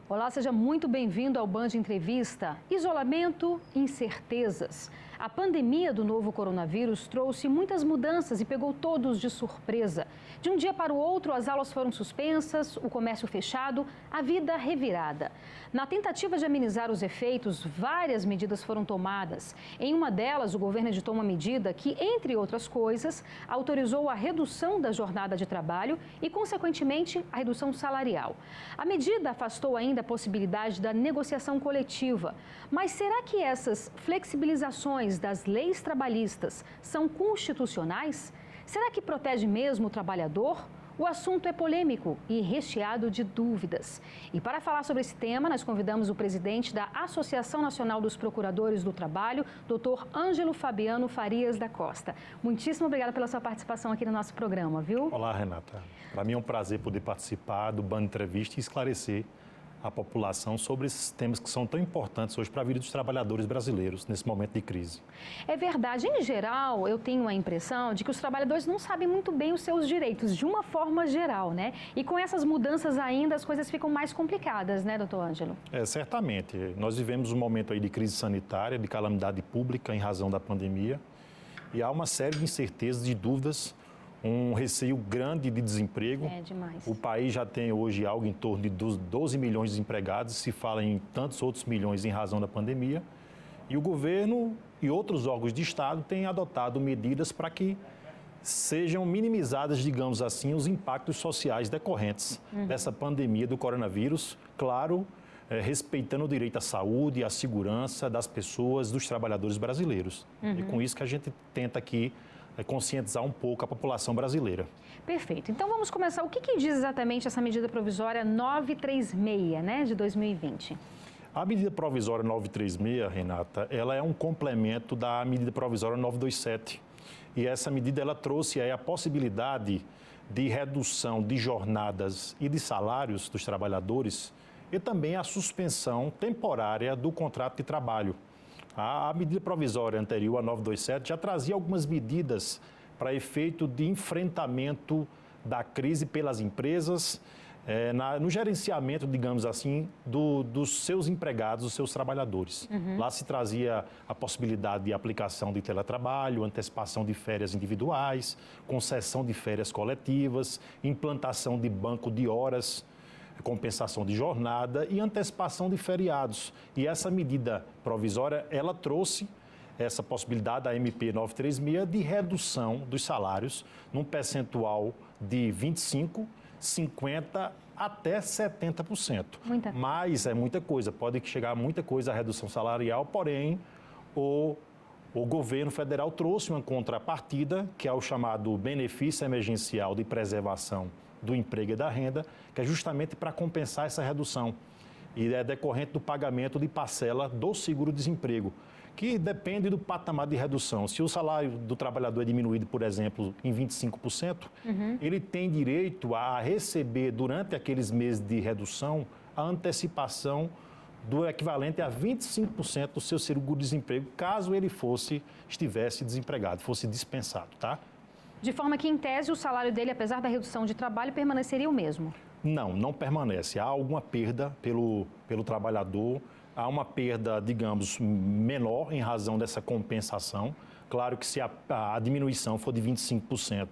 Olá, seja muito bem-vindo ao Band Entrevista. Isolamento e incertezas. A pandemia do novo coronavírus trouxe muitas mudanças e pegou todos de surpresa. De um dia para o outro, as aulas foram suspensas, o comércio fechado, a vida revirada. Na tentativa de amenizar os efeitos, várias medidas foram tomadas. Em uma delas, o governo editou uma medida que, entre outras coisas, autorizou a redução da jornada de trabalho e, consequentemente, a redução salarial. A medida afastou ainda a possibilidade da negociação coletiva. Mas será que essas flexibilizações das leis trabalhistas são constitucionais? Será que protege mesmo o trabalhador? O assunto é polêmico e recheado de dúvidas. E para falar sobre esse tema, nós convidamos o presidente da Associação Nacional dos Procuradores do Trabalho, Dr. Ângelo Fabiano Farias da Costa. Muitíssimo obrigada pela sua participação aqui no nosso programa, viu? Olá, Renata. Para mim é um prazer poder participar do Band Entrevista e esclarecer a população sobre esses temas que são tão importantes hoje para a vida dos trabalhadores brasileiros nesse momento de crise. É verdade. Em geral, eu tenho a impressão de que os trabalhadores não sabem muito bem os seus direitos, de uma forma geral, né? E com essas mudanças ainda, as coisas ficam mais complicadas, né, doutor Ângelo? Certamente. Nós vivemos um momento aí de crise sanitária, de calamidade pública em razão da pandemia, e há uma série de incertezas, de dúvidas, um receio grande de desemprego. É demais. O país já tem hoje algo em torno de 12 milhões de desempregados, se fala em tantos outros milhões em razão da pandemia. E o governo e outros órgãos de Estado têm adotado medidas para que sejam minimizadas, digamos assim, os impactos sociais decorrentes dessa pandemia do coronavírus, claro, respeitando o direito à saúde e à segurança das pessoas, dos trabalhadores brasileiros. E com isso que a gente tenta aqui conscientizar um pouco a população brasileira. Perfeito. Então vamos começar. O que diz exatamente essa medida provisória 936, né, de 2020? A medida provisória 936, Renata, ela é um complemento da medida provisória 927. E essa medida ela trouxe aí a possibilidade de redução de jornadas e de salários dos trabalhadores e também a suspensão temporária do contrato de trabalho. A medida provisória anterior, a 927, já trazia algumas medidas para efeito de enfrentamento da crise pelas empresas, no gerenciamento, digamos assim, dos seus empregados, dos seus trabalhadores. Lá se trazia a possibilidade de aplicação de teletrabalho, antecipação de férias individuais, concessão de férias coletivas, implantação de banco de horas, compensação de jornada e antecipação de feriados. E essa medida provisória, ela trouxe essa possibilidade da MP 936 de redução dos salários num percentual de 25%, 50% até 70%. Mas é muita coisa, pode chegar a muita coisa a redução salarial, porém o governo federal trouxe uma contrapartida, que é o chamado benefício emergencial de preservação do emprego e da renda, que é justamente para compensar essa redução. E é decorrente do pagamento de parcela do seguro-desemprego, que depende do patamar de redução. Se o salário do trabalhador é diminuído, por exemplo, em 25%, ele tem direito a receber, durante aqueles meses de redução, a antecipação do equivalente a 25% do seu seguro-desemprego, caso ele estivesse desempregado, fosse dispensado, tá? De forma que, em tese, o salário dele, apesar da redução de trabalho, permaneceria o mesmo? Não permanece. Há alguma perda pelo trabalhador, há uma perda, digamos, menor em razão dessa compensação. Claro que se a diminuição for de 25%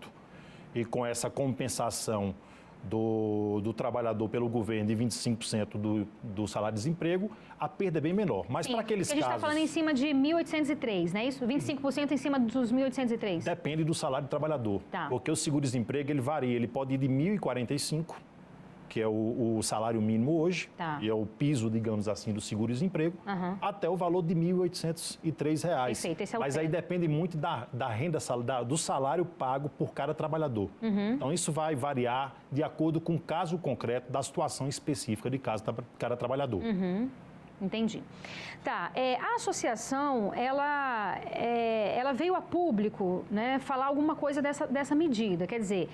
e com essa compensação do trabalhador pelo governo de 25% do salário-desemprego, a perda é bem menor. Mas para aqueles casos... A gente está falando em cima de 1.803, não é isso? 25% em cima dos 1.803? Depende do salário do trabalhador. Tá. Porque o seguro-desemprego, ele varia. Ele pode ir de 1.045, que é o salário mínimo hoje, e é o piso, digamos assim, do seguro-desemprego, até o valor de R$ 1.803. Perfeito, esse é o Mas aí depende muito da renda, do salário pago por cada trabalhador. Então, isso vai variar de acordo com o caso concreto da situação específica de cada trabalhador. Entendi. Tá, a associação, ela veio a público, né, falar alguma coisa dessa medida, quer dizer...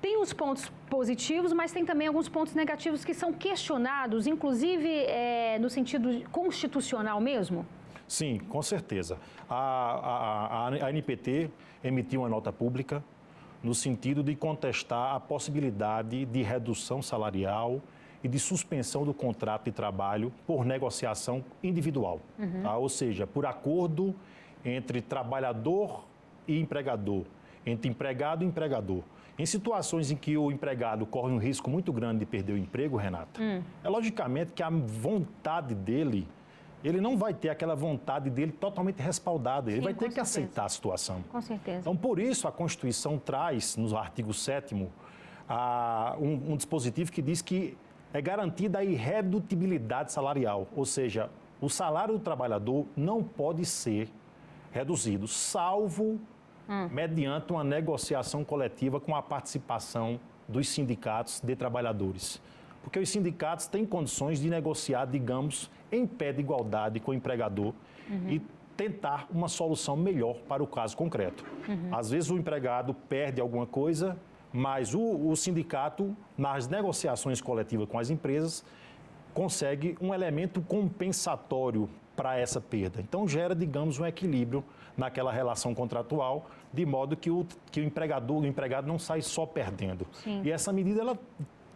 Tem os pontos positivos, mas tem também alguns pontos negativos que são questionados, inclusive no sentido constitucional mesmo? Sim, com certeza. A ANPT emitiu uma nota pública no sentido de contestar a possibilidade de redução salarial e de suspensão do contrato de trabalho por negociação individual, tá? Ou seja, por acordo entre trabalhador e empregador, entre empregado e empregador. Em situações em que o empregado corre um risco muito grande de perder o emprego, Renata, é logicamente que a vontade dele, ele não vai ter aquela vontade dele totalmente respaldada, ele vai ter que aceitar a situação. Com certeza. Então, por isso, a Constituição traz, no artigo 7º, um dispositivo que diz que é garantida a irredutibilidade salarial, ou seja, o salário do trabalhador não pode ser reduzido, salvo mediante uma negociação coletiva com a participação dos sindicatos de trabalhadores. Porque os sindicatos têm condições de negociar, digamos, em pé de igualdade com o empregador e tentar uma solução melhor para o caso concreto. Às vezes o empregado perde alguma coisa, mas o sindicato, nas negociações coletivas com as empresas, consegue um elemento compensatório para essa perda. Então, gera, digamos, um equilíbrio naquela relação contratual, de modo que o empregado não sai só perdendo. Sim. E essa medida, ela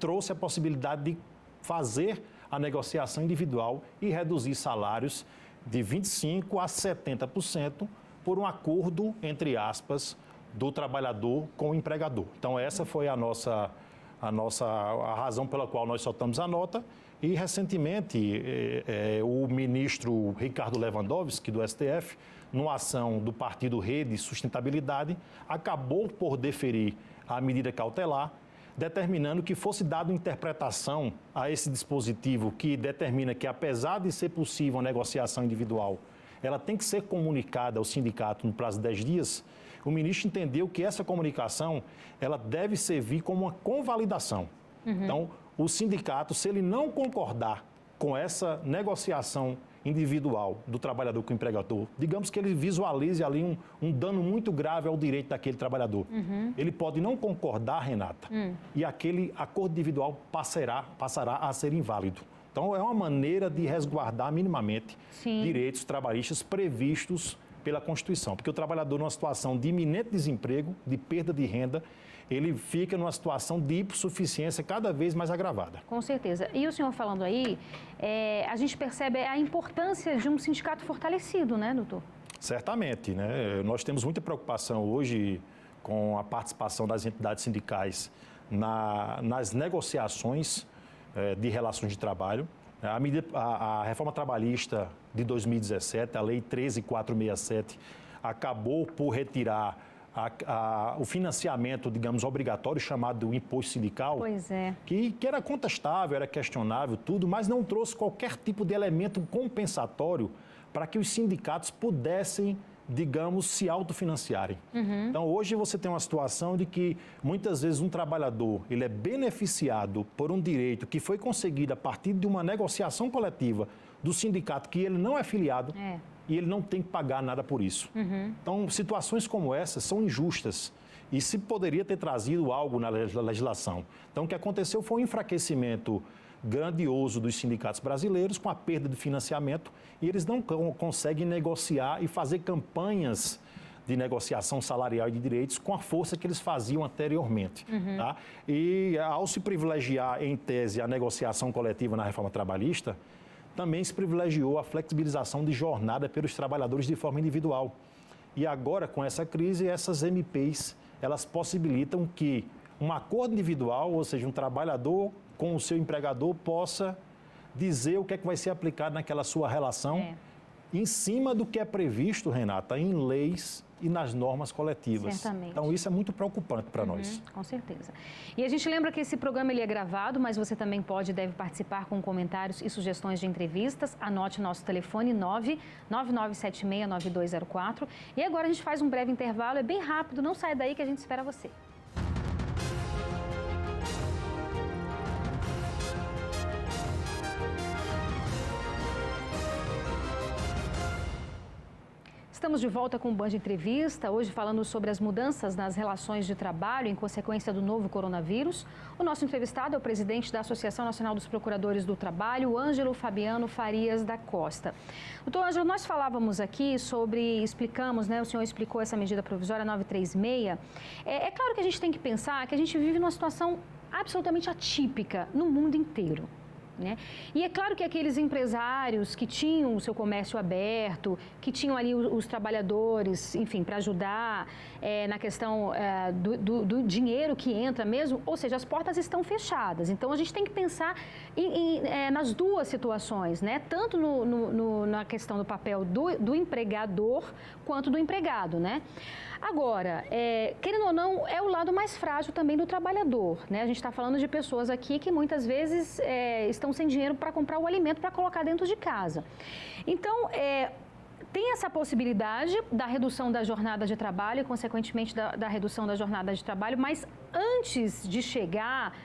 trouxe a possibilidade de fazer a negociação individual e reduzir salários de 25% a 70% por um acordo, entre aspas, do trabalhador com o empregador. Então, essa foi a razão pela qual nós soltamos a nota. E, recentemente, o ministro Ricardo Lewandowski, do STF, numa ação do Partido Rede Sustentabilidade, acabou por deferir a medida cautelar, determinando que fosse dada interpretação a esse dispositivo que determina que, apesar de ser possível a negociação individual, ela tem que ser comunicada ao sindicato no prazo de 10 dias. O ministro entendeu que essa comunicação ela deve servir como uma convalidação. Então, o sindicato, se ele não concordar com essa negociação individual do trabalhador com o empregador, digamos que ele visualize ali um dano muito grave ao direito daquele trabalhador. Ele pode não concordar, Renata, e aquele acordo individual passará a ser inválido. Então, é uma maneira de resguardar minimamente direitos trabalhistas previstos pela Constituição. Porque o trabalhador, numa situação de iminente desemprego, de perda de renda, ele fica numa situação de hipossuficiência cada vez mais agravada. Com certeza. E o senhor falando aí, a gente percebe a importância de um sindicato fortalecido, né, doutor? Certamente, né? Nós temos muita preocupação hoje com a participação das entidades sindicais nas negociações de relações de trabalho. A reforma trabalhista de 2017, a Lei 13.467, acabou por retirar o financiamento, digamos, obrigatório, chamado imposto sindical, que era contestável, era questionável, tudo, mas não trouxe qualquer tipo de elemento compensatório para que os sindicatos pudessem, digamos, se autofinanciarem. Então, hoje você tem uma situação de que, muitas vezes, um trabalhador ele é beneficiado por um direito que foi conseguido a partir de uma negociação coletiva do sindicato que ele não é filiado, e ele não tem que pagar nada por isso. Então, situações como essas são injustas e se poderia ter trazido algo na legislação. Então, o que aconteceu foi um enfraquecimento grandioso dos sindicatos brasileiros com a perda de financiamento e eles não conseguem negociar e fazer campanhas de negociação salarial e de direitos com a força que eles faziam anteriormente. Tá? E ao se privilegiar, em tese, a negociação coletiva na reforma trabalhista, também se privilegiou a flexibilização de jornada pelos trabalhadores de forma individual. E agora, com essa crise, essas MPs, elas possibilitam que um acordo individual, ou seja, um trabalhador com o seu empregador, possa dizer o que é que vai ser aplicado naquela sua relação, em cima do que é previsto, Renata, em leis e nas normas coletivas. Certamente. Então, isso é muito preocupante para nós. Com certeza. E a gente lembra que esse programa ele é gravado, mas você também pode e deve participar com comentários e sugestões de entrevistas. Anote o nosso telefone 999769204. E agora a gente faz um breve intervalo, é bem rápido, não sai daí que a gente espera você. Estamos de volta com o Band Entrevista, hoje falando sobre as mudanças nas relações de trabalho em consequência do novo coronavírus. O nosso entrevistado é o presidente da Associação Nacional dos Procuradores do Trabalho, Ângelo Fabiano Farias da Costa. Doutor Ângelo, nós falávamos aqui explicamos, né, o senhor explicou essa medida provisória 936. É claro que a gente tem que pensar que a gente vive numa situação absolutamente atípica no mundo inteiro. Né? E é claro que aqueles empresários que tinham o seu comércio aberto, que tinham ali os trabalhadores, enfim, para ajudar na questão do dinheiro que entra mesmo, ou seja, as portas estão fechadas. Então, a gente tem que pensar nas duas situações, né? Tanto na questão do papel do empregador quanto do empregado, né? Agora, querendo ou não, é o lado mais frágil também do trabalhador, né? A gente está falando de pessoas aqui que muitas vezes estão sem dinheiro para comprar o alimento para colocar dentro de casa. Então, tem essa possibilidade da redução da jornada de trabalho e, consequentemente, da redução da jornada de trabalho, mas antes de chegar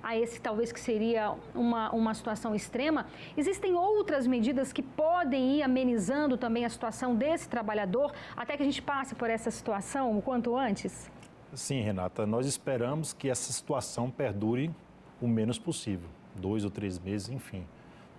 a esse talvez que seria uma situação extrema, existem outras medidas que podem ir amenizando também a situação desse trabalhador, até que a gente passe por essa situação o quanto antes? Sim, Renata, nós esperamos que essa situação perdure o menos possível, 2 ou 3 meses, enfim.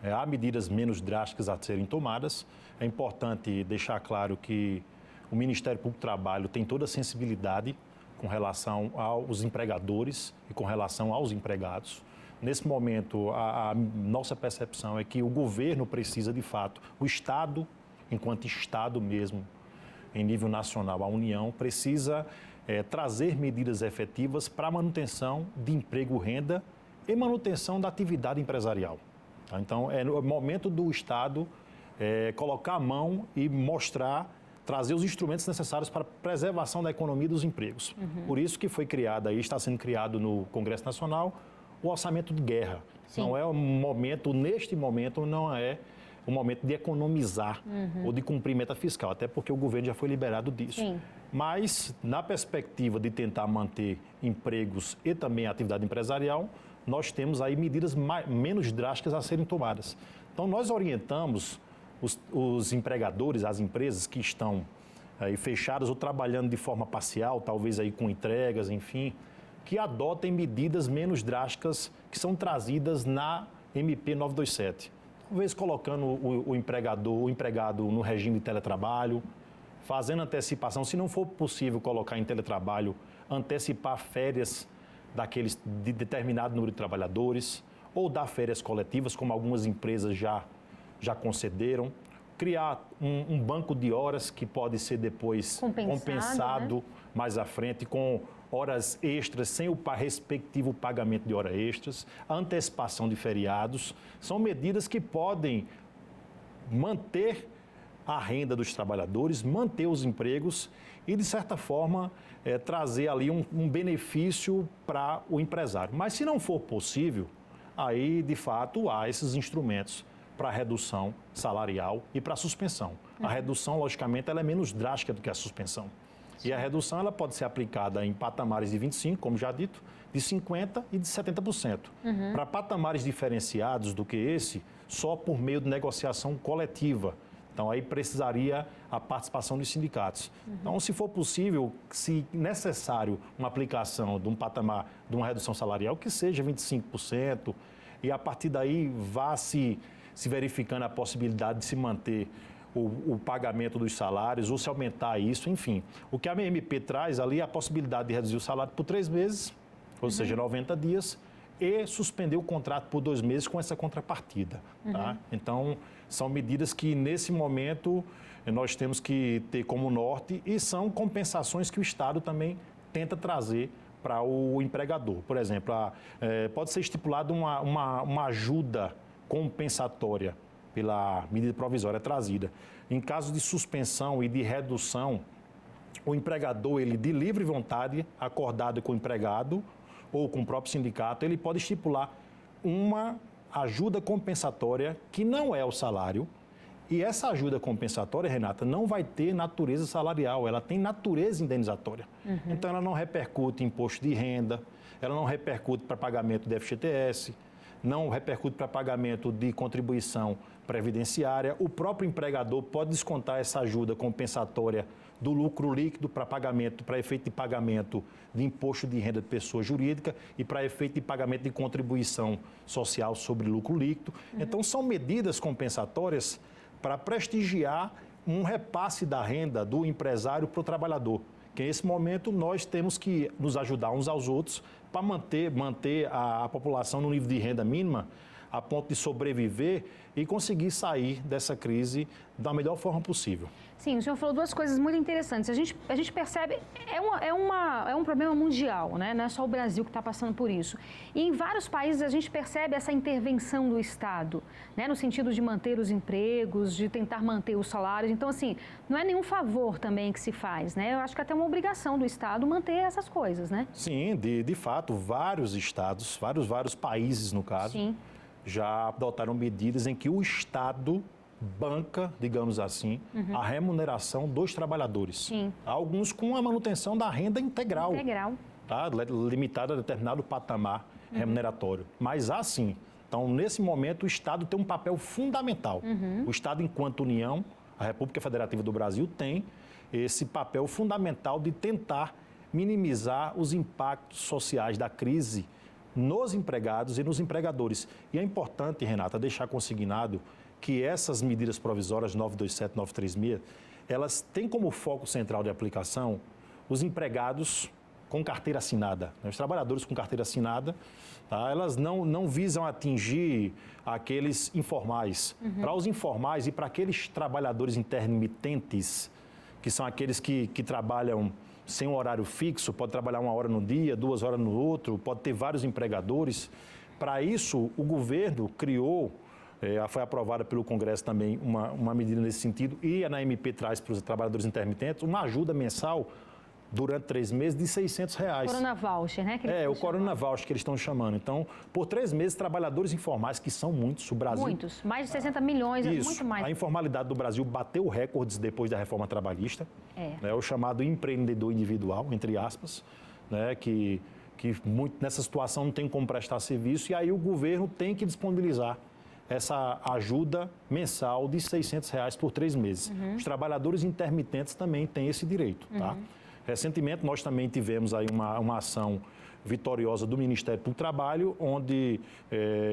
Há medidas menos drásticas a serem tomadas. É importante deixar claro que o Ministério Público do Trabalho tem toda a sensibilidade com relação aos empregadores e com relação aos empregados. Nesse momento, a nossa percepção é que o governo precisa, de fato, o Estado, enquanto Estado mesmo, em nível nacional, a União, precisa trazer medidas efetivas para a manutenção de emprego, renda e manutenção da atividade empresarial. Tá? Então, é o momento do Estado colocar a mão e trazer os instrumentos necessários para a preservação da economia e dos empregos. Por isso que foi criado aí, está sendo criado no Congresso Nacional, o orçamento de guerra. Sim. Não é um momento, neste momento, não é um momento de economizar ou de cumprir meta fiscal, até porque o governo já foi liberado disso. Sim. Mas, na perspectiva de tentar manter empregos e também a atividade empresarial, nós temos aí medidas menos drásticas a serem tomadas. Então, nós orientamos os empregadores, as empresas que estão aí fechadas ou trabalhando de forma parcial, talvez aí com entregas, enfim, que adotem medidas menos drásticas que são trazidas na MP 927. Talvez colocando o empregado no regime de teletrabalho, fazendo antecipação, se não for possível colocar em teletrabalho, antecipar férias de determinado número de trabalhadores, ou dar férias coletivas, como algumas empresas já concederam, criar um banco de horas que pode ser depois compensado, né? Mais à frente, com horas extras, sem o respectivo pagamento de horas extras, a antecipação de feriados, são medidas que podem manter a renda dos trabalhadores, manter os empregos e, de certa forma, trazer ali um benefício para o empresário. Mas, se não for possível, aí, de fato, há esses instrumentos para a redução salarial e para a suspensão. A redução, logicamente, ela é menos drástica do que a suspensão. E a redução ela pode ser aplicada em patamares de 25%, como já dito, de 50% e de 70%. Para patamares diferenciados do que esse, só por meio de negociação coletiva. Então, aí precisaria a participação dos sindicatos. Então, se for possível, se necessário uma aplicação de um patamar, de uma redução salarial, que seja 25%, e a partir daí vá se verificando a possibilidade de se manter o pagamento dos salários ou se aumentar isso, enfim. O que a MP traz ali é a possibilidade de reduzir o salário por 3 meses, ou seja, 90 dias, e suspender o contrato por 2 meses com essa contrapartida. Tá? Então, são medidas que, nesse momento, nós temos que ter como norte e são compensações que o Estado também tenta trazer para o empregador. Por exemplo, pode ser estipulada uma ajuda compensatória pela medida provisória trazida. Em caso de suspensão e de redução, o empregador, ele de livre vontade, acordado com o empregado ou com o próprio sindicato, ele pode estipular uma ajuda compensatória que não é o salário. E essa ajuda compensatória, Renata, não vai ter natureza salarial, ela tem natureza indenizatória. Então, ela não repercute em imposto de renda, ela não repercute para pagamento de FGTS, não repercute para pagamento de contribuição previdenciária. O próprio empregador pode descontar essa ajuda compensatória do lucro líquido para efeito de pagamento de imposto de renda de pessoa jurídica e para efeito de pagamento de contribuição social sobre lucro líquido. Então, são medidas compensatórias para prestigiar um repasse da renda do empresário para o trabalhador, Que nesse momento nós temos que nos ajudar uns aos outros para manter a população no nível de renda mínima, a ponto de sobreviver e conseguir sair dessa crise da melhor forma possível. Sim, o senhor falou duas coisas muito interessantes. A gente percebe, é um problema mundial, né? Não é só o Brasil que está passando por isso. E em vários países a gente percebe essa intervenção do Estado, né? No sentido de manter os empregos, de tentar manter os salários. Então, assim, não é nenhum favor também que se faz, né? Eu acho que é até uma obrigação do Estado manter essas coisas, né? Sim, de fato, vários estados, vários países, no caso, Sim. já adotaram medidas em que o Estado banca, digamos assim, a remuneração dos trabalhadores. Sim. Alguns com a manutenção da renda integral. Tá? Limitada a determinado patamar remuneratório. Mas assim, então nesse momento o Estado tem um papel fundamental. O Estado, enquanto União, a República Federativa do Brasil, tem esse papel fundamental de tentar minimizar os impactos sociais da crise nos empregados e nos empregadores. E é importante, Renata, deixar consignado que essas medidas provisórias 927 e 936, elas têm como foco central de aplicação os empregados com carteira assinada, né? Os trabalhadores com carteira assinada, tá? Elas não visam atingir aqueles informais. Para os informais e para aqueles trabalhadores intermitentes, que são aqueles que trabalham sem um horário fixo, pode trabalhar 1 hora no dia, 2 horas no outro, pode ter vários empregadores. Para isso, o governo criou, foi aprovada pelo Congresso também uma medida nesse sentido, e a ANMP traz para os trabalhadores intermitentes uma ajuda mensal durante 3 meses de R$600. Corona Voucher, né? O Corona Voucher que eles estão chamando. Então, por 3 meses, trabalhadores informais, que são muitos, o Brasil... Muitos, mais de 60 milhões, Isso, muito mais. A informalidade do Brasil bateu recordes depois da reforma trabalhista. É o chamado empreendedor individual, entre aspas, né, que muito nessa situação não tem como prestar serviço, e aí o governo tem que disponibilizar essa ajuda mensal de R$600 por 3 meses. Os trabalhadores intermitentes também têm esse direito, tá? Recentemente, nós também tivemos aí uma ação vitoriosa do Ministério do Trabalho, onde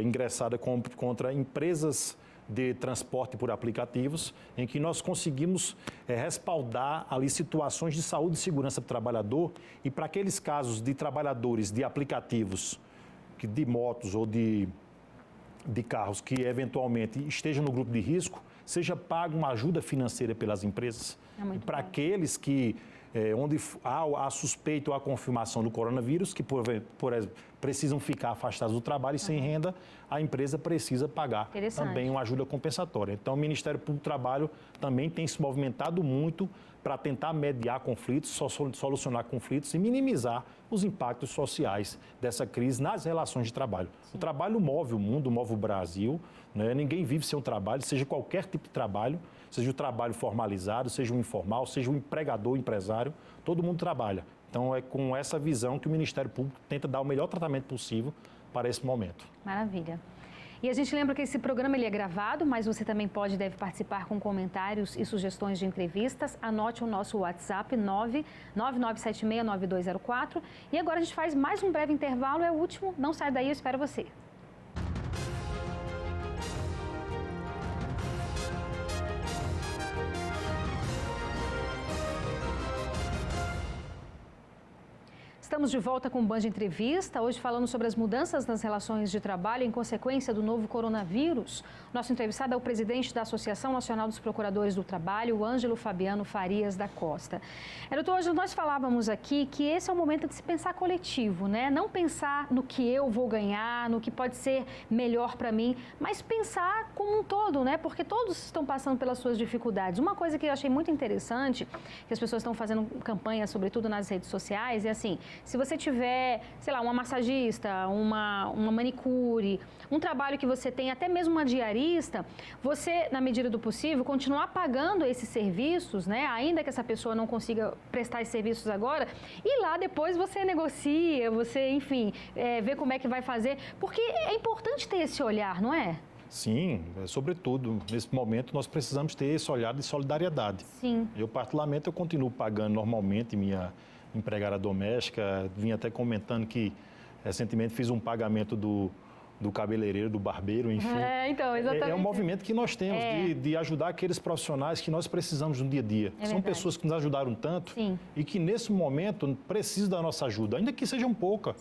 ingressada contra empresas de transporte por aplicativos, em que nós conseguimos respaldar ali situações de saúde e segurança do trabalhador, e para aqueles casos de trabalhadores de aplicativos, de motos ou de carros que eventualmente estejam no grupo de risco, seja paga uma ajuda financeira pelas empresas. Para aqueles que onde há suspeita ou a confirmação do coronavírus, que por exemplo, precisam ficar afastados do trabalho e sem renda, a empresa precisa pagar também uma ajuda compensatória. Então, o Ministério Público do Trabalho também tem se movimentado muito para tentar mediar conflitos, solucionar conflitos e minimizar os impactos sociais dessa crise nas relações de trabalho. O trabalho move o mundo, move o Brasil, né? Ninguém vive sem um trabalho, seja qualquer tipo de trabalho, seja o trabalho formalizado, seja o informal, seja o empregador, o empresário, todo mundo trabalha. Então, é com essa visão que o Ministério Público tenta dar o melhor tratamento possível para esse momento. Maravilha. E a gente lembra que esse programa ele é gravado, mas você também pode e deve participar com comentários e sugestões de entrevistas. Anote o nosso WhatsApp 999769204. E agora a gente faz mais um breve intervalo, é o último. Não sai daí, eu espero você. Estamos de volta com o Band Entrevista, hoje falando sobre as mudanças nas relações de trabalho em consequência do novo coronavírus. Nosso entrevistado é o presidente da Associação Nacional dos Procuradores do Trabalho, o Ângelo Fabiano Farias da Costa. Doutor, hoje nós falávamos aqui que esse é o momento de se pensar coletivo, né? Não pensar no que eu vou ganhar, no que pode ser melhor para mim, mas pensar como um todo, né? Porque todos estão passando pelas suas dificuldades. Uma coisa que eu achei muito interessante, que as pessoas estão fazendo campanha, sobretudo nas redes sociais, é assim: se você tiver, sei lá, uma massagista, uma manicure, um trabalho que você tem, até mesmo uma diarista, você, na medida do possível, continuar pagando esses serviços, né? Ainda que essa pessoa não consiga prestar esses serviços agora, e lá depois você negocia, você, enfim, vê como é que vai fazer, porque é importante ter esse olhar, não é? Sim, sobretudo, nesse momento nós precisamos ter esse olhar de solidariedade. Sim. Eu, particularmente, eu continuo pagando normalmente minha empregada doméstica, vim até comentando que recentemente fiz um pagamento do do cabeleireiro, do barbeiro, enfim. Então, exatamente. É um movimento que nós temos de ajudar aqueles profissionais que nós precisamos no dia a dia. São pessoas que nos ajudaram tanto e que, nesse momento, precisam da nossa ajuda, ainda que seja pouca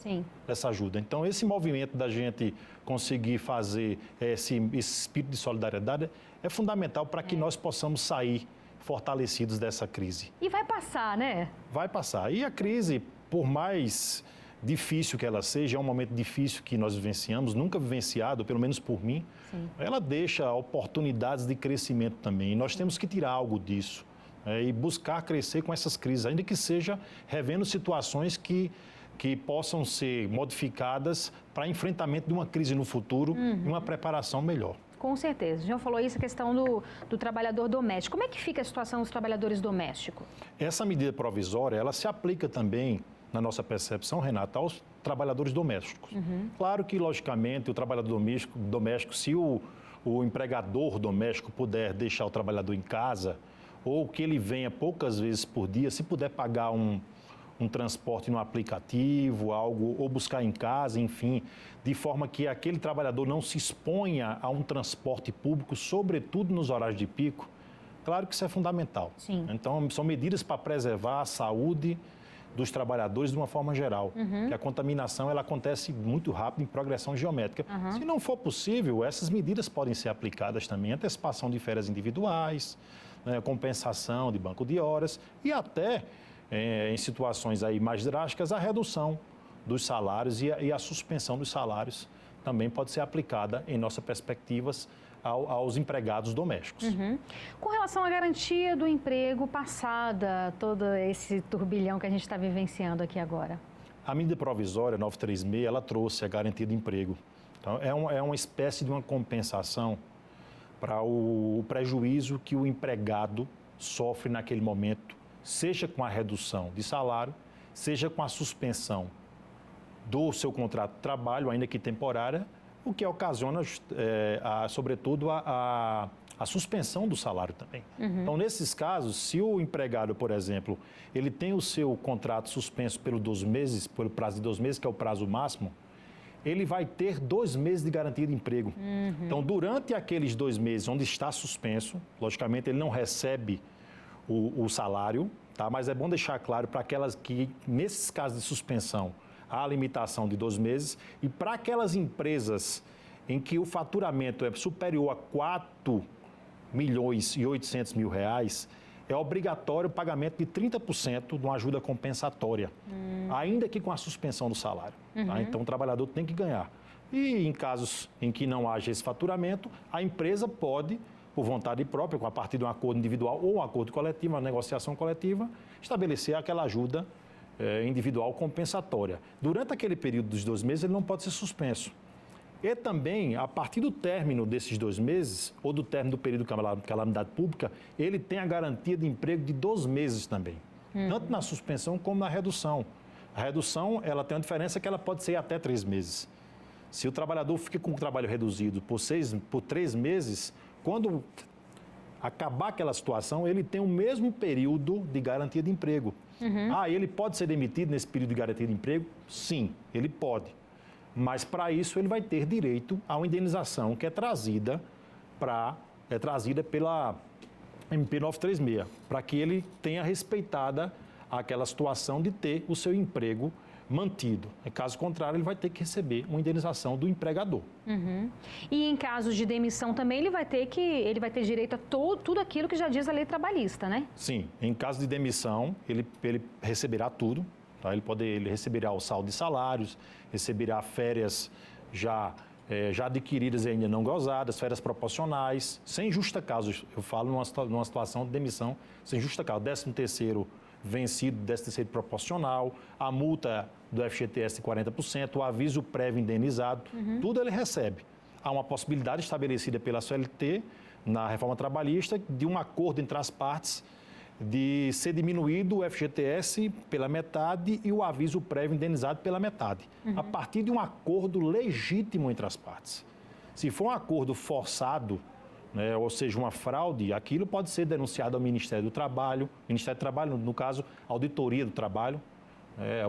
essa ajuda. Então, esse movimento da gente conseguir fazer esse espírito de solidariedade é fundamental para que nós possamos sair fortalecidos dessa crise. E vai passar, né? Vai passar. E a crise, por mais difícil que ela seja, é um momento difícil que nós vivenciamos, nunca vivenciado, pelo menos por mim, ela deixa oportunidades de crescimento também. E nós temos que tirar algo disso e buscar crescer com essas crises, ainda que seja revendo situações que possam ser modificadas para enfrentamento de uma crise no futuro e uma preparação melhor. Com certeza. O senhor falou isso, a questão do trabalhador doméstico. Como é que fica a situação dos trabalhadores domésticos? Essa medida provisória, ela se aplica também, na nossa percepção, Renata, aos trabalhadores domésticos. Claro que, logicamente, o trabalhador doméstico, se o empregador doméstico puder deixar o trabalhador em casa, ou que ele venha poucas vezes por dia, se puder pagar um transporte no aplicativo, algo, ou buscar em casa, enfim, de forma que aquele trabalhador não se exponha a um transporte público, sobretudo nos horários de pico, claro que isso é fundamental. Então, são medidas para preservar a saúde dos trabalhadores de uma forma geral, que a contaminação ela acontece muito rápido em progressão geométrica. Se não for possível, essas medidas podem ser aplicadas também, antecipação de férias individuais, compensação de banco de horas e até, em situações aí mais drásticas, a redução dos salários e a suspensão dos salários também pode ser aplicada, em nossas perspectivas, aos empregados domésticos. Com relação à garantia do emprego passada, todo esse turbilhão que a gente está vivenciando aqui agora? A medida provisória 936, ela trouxe a garantia de emprego. Então, é uma espécie de uma compensação para o prejuízo que o empregado sofre naquele momento, seja com a redução de salário, seja com a suspensão do seu contrato de trabalho, ainda que temporária, o que ocasiona, sobretudo, a suspensão do salário também. Então, nesses casos, se o empregado, por exemplo, ele tem o seu contrato suspenso pelo prazo de 2 meses, que é o prazo máximo, ele vai ter 2 meses de garantia de emprego. Então, durante aqueles 2 meses onde está suspenso, logicamente, ele não recebe o salário, tá? Mas é bom deixar claro para aquelas que, nesses casos de suspensão, há a limitação de 2 meses, e para aquelas empresas em que o faturamento é superior a 4.800.000 reais, é obrigatório o pagamento de 30% de uma ajuda compensatória, ainda que com a suspensão do salário. Tá? Então, o trabalhador tem que ganhar. E em casos em que não haja esse faturamento, a empresa pode, por vontade própria, a partir de um acordo individual ou um acordo coletivo, uma negociação coletiva, estabelecer aquela ajuda individual compensatória. Durante aquele período dos 2 meses, ele não pode ser suspenso. E também, a partir do término desses 2 meses, ou do término do período de calamidade pública, ele tem a garantia de emprego de 2 meses também, tanto na suspensão como na redução. A redução, ela tem uma diferença que ela pode ser até 3 meses. Se o trabalhador fica com o trabalho reduzido por 3 meses, quando acabar aquela situação, ele tem o mesmo período de garantia de emprego. Ele pode ser demitido nesse período de garantia de emprego? Sim, ele pode. Mas, para isso, ele vai ter direito a uma indenização que é trazida pela MP 936, para que ele tenha respeitada aquela situação de ter o seu emprego mantido. Caso contrário, ele vai ter que receber uma indenização do empregador. E em casos de demissão também, ele vai ter direito a tudo aquilo que já diz a lei trabalhista, né? Sim, em caso de demissão, ele receberá tudo. Tá? Ele receberá o saldo de salários, receberá férias já adquiridas e ainda não gozadas, férias proporcionais, sem justa causa. Eu falo numa situação de demissão sem justa causa. 13º vencido, 13º proporcional, a multa do FGTS de 40%, o aviso prévio indenizado, tudo ele recebe. Há uma possibilidade estabelecida pela CLT, na reforma trabalhista, de um acordo entre as partes de ser diminuído o FGTS pela metade e o aviso prévio indenizado pela metade, a partir de um acordo legítimo entre as partes. Se for um acordo forçado, ou seja, uma fraude, aquilo pode ser denunciado ao Ministério do Trabalho, no caso, Auditoria do Trabalho,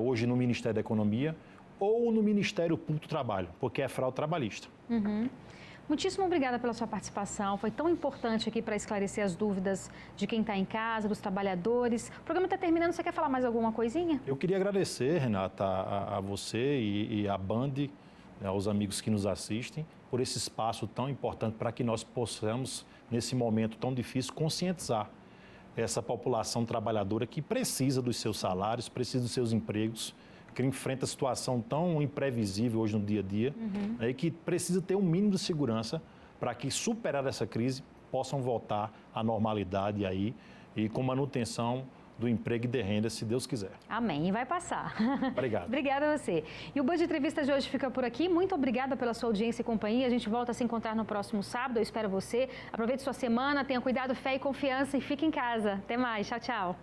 hoje no Ministério da Economia, ou no Ministério Público do Trabalho, porque é fraude trabalhista. Muitíssimo obrigada pela sua participação. Foi tão importante aqui para esclarecer as dúvidas de quem está em casa, dos trabalhadores. O programa está terminando. Você quer falar mais alguma coisinha? Eu queria agradecer, Renata, a você e a Band, aos amigos que nos assistem, por esse espaço tão importante para que nós possamos, nesse momento tão difícil, conscientizar essa população trabalhadora que precisa dos seus salários, precisa dos seus empregos, que enfrenta situação tão imprevisível hoje no dia a dia, e que precisa ter um mínimo de segurança para que, superar essa crise, possam voltar à normalidade aí e com manutenção do emprego e de renda, se Deus quiser. Amém. E vai passar. Obrigado. Obrigada a você. E o Band Entrevista de hoje fica por aqui. Muito obrigada pela sua audiência e companhia. A gente volta a se encontrar no próximo sábado. Eu espero você. Aproveite sua semana, tenha cuidado, fé e confiança e fique em casa. Até mais. Tchau, tchau.